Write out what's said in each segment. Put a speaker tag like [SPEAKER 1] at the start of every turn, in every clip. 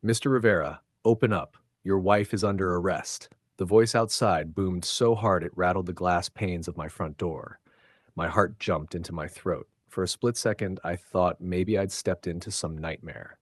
[SPEAKER 1] Mr. Rivera, open up. Your wife is under arrest. The voice outside boomed so hard it rattled the glass panes of my front door. My heart jumped into my throat. For a split second, I thought maybe I'd stepped into some nightmare.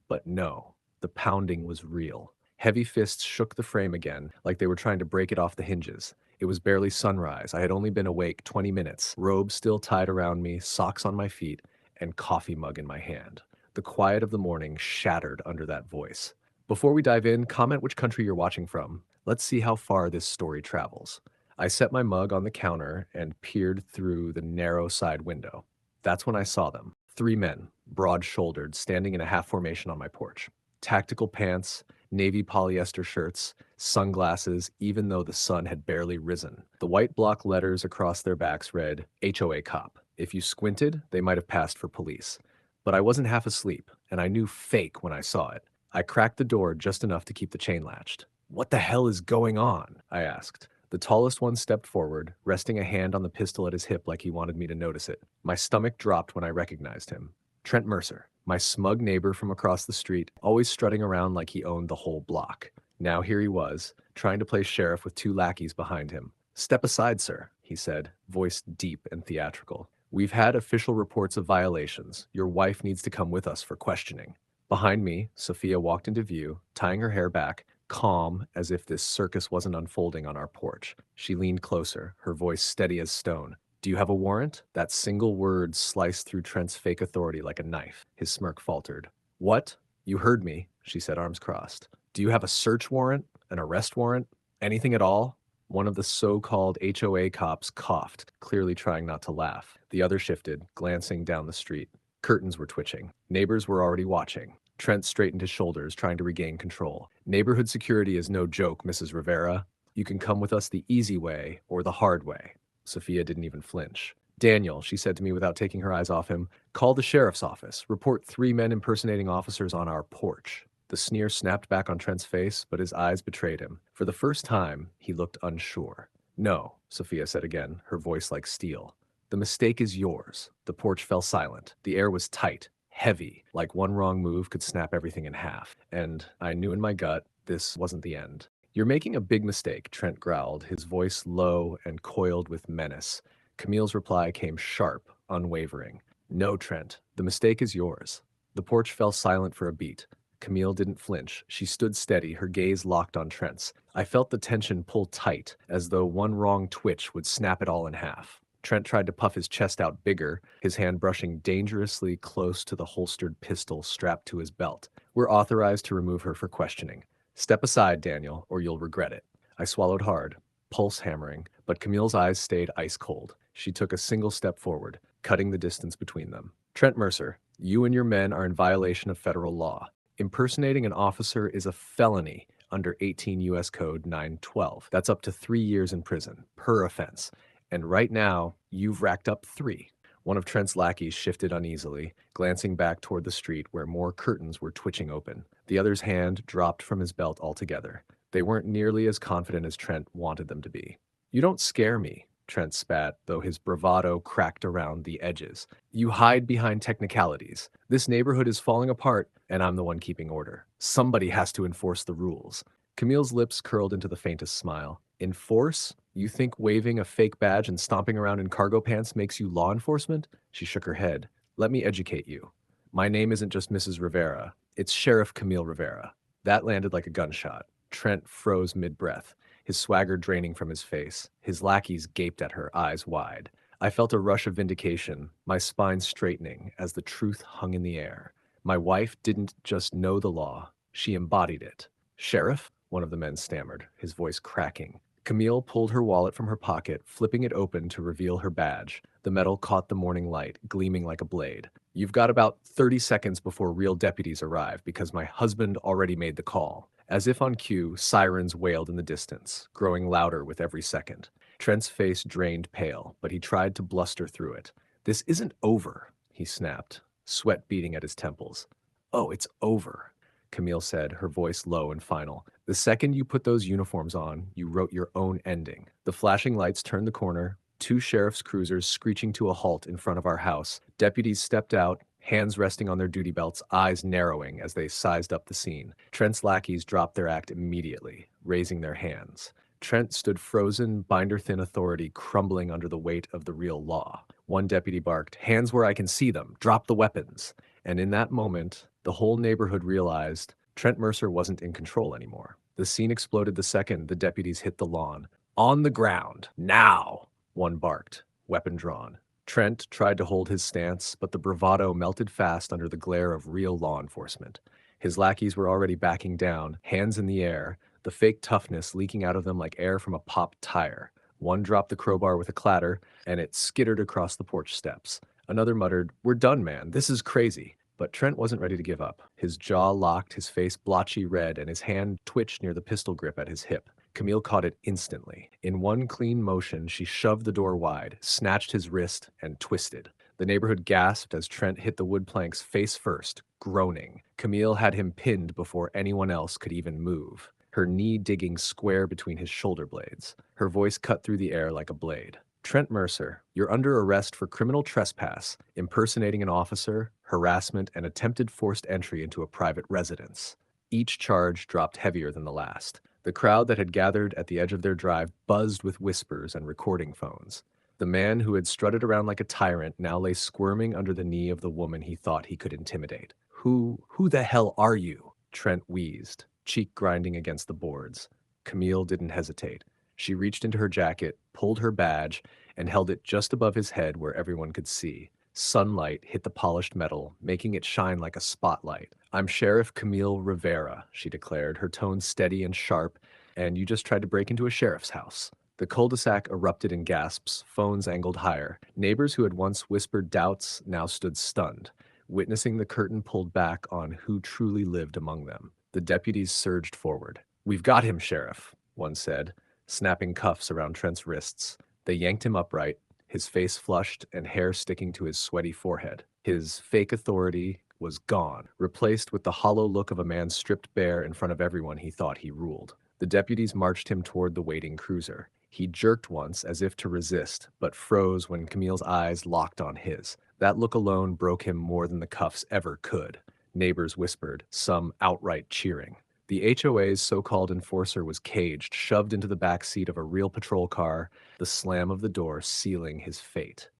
[SPEAKER 1] But no, the pounding was real. Heavy fists shook the frame again, like they were trying to break it off the hinges. It was barely sunrise. I had only been awake 20 minutes, robe still tied around me, socks on my feet, and coffee mug in my hand. The quiet of the morning shattered under that voice. Before we dive in, comment which country you're watching from. Let's see how far this story travels. I set my mug on the counter and peered through the narrow side window. That's when I saw them. Three men, broad-shouldered, standing in a half formation on my porch. Tactical pants, navy polyester shirts, sunglasses, even though the sun had barely risen. The white block letters across their backs read, HOA cop. If you squinted, they might have passed for police. But I wasn't half asleep, and I knew fake when I saw it. I cracked the door just enough to keep the chain latched. "What the hell is going on?" I asked. The tallest one stepped forward, resting a hand on the pistol at his hip like he wanted me to notice it. My stomach dropped when I recognized him. Trent Mercer, my smug neighbor from across the street, always strutting around like he owned the whole block. Now here he was, trying to play sheriff with two lackeys behind him. "Step aside, sir," he said, voice deep and theatrical. "We've had official reports of violations. Your wife needs to come with us for questioning." Behind me, Sophia walked into view, tying her hair back, calm as if this circus wasn't unfolding on our porch. She leaned closer, her voice steady as stone. "Do you have a warrant?" That single word sliced through Trent's fake authority like a knife. His smirk faltered. "What? You heard me," she said, arms crossed. "Do you have a search warrant? An arrest warrant? Anything at all?" One of the so-called HOA cops coughed, clearly trying not to laugh. The other shifted, glancing down the street. Curtains were twitching. Neighbors were already watching. Trent straightened his shoulders, trying to regain control. "Neighborhood security is no joke, Mrs. Rivera. You can come with us the easy way or the hard way." Sophia didn't even flinch. "Daniel," she said to me without taking her eyes off him, "call the sheriff's office. Report 3 men impersonating officers on our porch." The sneer snapped back on Trent's face, but his eyes betrayed him. For the first time, he looked unsure. "No," Sophia said again, her voice like steel. "The mistake is yours." The porch fell silent. The air was tight, heavy, like one wrong move could snap everything in half. And I knew in my gut, this wasn't the end. "You're making a big mistake," Trent growled, his voice low and coiled with menace. Camille's reply came sharp, unwavering. "No, Trent, the mistake is yours." The porch fell silent for a beat. Camille didn't flinch. She stood steady, her gaze locked on Trent's. I felt the tension pull tight, as though one wrong twitch would snap it all in half. Trent tried to puff his chest out bigger, his hand brushing dangerously close to the holstered pistol strapped to his belt. "We're authorized to remove her for questioning. Step aside, Daniel, or you'll regret it." I swallowed hard, pulse hammering, but Camille's eyes stayed ice cold. She took a single step forward, cutting the distance between them. "Trent Mercer, you and your men are in violation of federal law. Impersonating an officer is a felony under 18 U.S. Code 912. That's up to 3 years in prison, per offense. And right now, you've racked up 3. One of Trent's lackeys shifted uneasily, glancing back toward the street where more curtains were twitching open. The other's hand dropped from his belt altogether. They weren't nearly as confident as Trent wanted them to be. "You don't scare me," Trent spat, though his bravado cracked around the edges. "You hide behind technicalities. This neighborhood is falling apart, and I'm the one keeping order. Somebody has to enforce the rules." Camille's lips curled into the faintest smile. "Enforce? You think waving a fake badge and stomping around in cargo pants makes you law enforcement?" She shook her head. "Let me educate you. My name isn't just Mrs. Rivera. It's Sheriff Camille Rivera." That landed like a gunshot. Trent froze mid-breath, his swagger draining from his face. His lackeys gaped at her, eyes wide. I felt a rush of vindication, my spine straightening as the truth hung in the air. My wife didn't just know the law, she embodied it. "Sheriff?" one of the men stammered, his voice cracking. Camille pulled her wallet from her pocket, flipping it open to reveal her badge. The metal caught the morning light, gleaming like a blade. "You've got about 30 seconds before real deputies arrive, because my husband already made the call." As if on cue, sirens wailed in the distance, growing louder with every second. Trent's face drained pale, but he tried to bluster through it. "This isn't over," he snapped, sweat beading at his temples. "Oh, it's over," Camille said, her voice low and final. "The second you put those uniforms on, you wrote your own ending." The flashing lights turned the corner, 2 sheriff's cruisers screeching to a halt in front of our house. Deputies stepped out, hands resting on their duty belts, eyes narrowing as they sized up the scene. Trent's lackeys dropped their act immediately, raising their hands. Trent stood frozen, binder-thin authority crumbling under the weight of the real law. One deputy barked, "Hands where I can see them! Drop the weapons!" And in that moment, the whole neighborhood realized Trent Mercer wasn't in control anymore. The scene exploded the second the deputies hit the lawn. "On the ground! Now!" one barked, weapon drawn. Trent tried to hold his stance, but the bravado melted fast under the glare of real law enforcement. His lackeys were already backing down, hands in the air, the fake toughness leaking out of them like air from a popped tire. One dropped the crowbar with a clatter, and it skittered across the porch steps. Another muttered, "We're done, man. This is crazy." But Trent wasn't ready to give up. His jaw locked, his face blotchy red, and his hand twitched near the pistol grip at his hip. Camille caught it instantly. In one clean motion, she shoved the door wide, snatched his wrist, and twisted. The neighborhood gasped as Trent hit the wood planks face first, groaning. Camille had him pinned before anyone else could even move, her knee digging square between his shoulder blades. Her voice cut through the air like a blade. "Trent Mercer, you're under arrest for criminal trespass, impersonating an officer, harassment, and attempted forced entry into a private residence." Each charge dropped heavier than the last. The crowd that had gathered at the edge of their drive buzzed with whispers and recording phones. The man who had strutted around like a tyrant now lay squirming under the knee of the woman he thought he could intimidate. Who the hell are you?" Trent wheezed, cheek grinding against the boards. Camille didn't hesitate. She reached into her jacket, pulled her badge, and held it just above his head where everyone could see. Sunlight hit the polished metal, making it shine like a spotlight. "I'm Sheriff Camille Rivera," she declared, her tone steady and sharp, "and you just tried to break into a sheriff's house." The cul-de-sac erupted in gasps, phones angled higher. Neighbors who had once whispered doubts now stood stunned, witnessing the curtain pulled back on who truly lived among them. The deputies surged forward. "We've got him, Sheriff," one said, snapping cuffs around Trent's wrists. They yanked him upright, his face flushed and hair sticking to his sweaty forehead. His fake authority was gone, replaced with the hollow look of a man stripped bare in front of everyone he thought he ruled. The deputies marched him toward the waiting cruiser. He jerked once as if to resist, but froze when Camille's eyes locked on his. That look alone broke him more than the cuffs ever could. Neighbors whispered, some outright cheering. The HOA's so-called enforcer was caged, shoved into the back seat of a real patrol car, the slam of the door sealing his fate.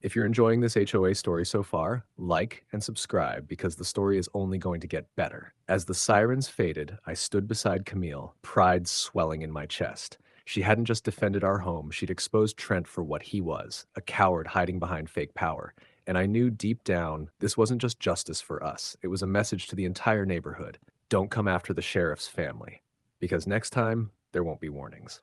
[SPEAKER 1] If you're enjoying this HOA story so far, like and subscribe because the story is only going to get better. As the sirens faded, I stood beside Camille, pride swelling in my chest. She hadn't just defended our home, she'd exposed Trent for what he was, a coward hiding behind fake power. And I knew deep down, this wasn't just justice for us, it was a message to the entire neighborhood. Don't come after the sheriff's family, because next time, there won't be warnings.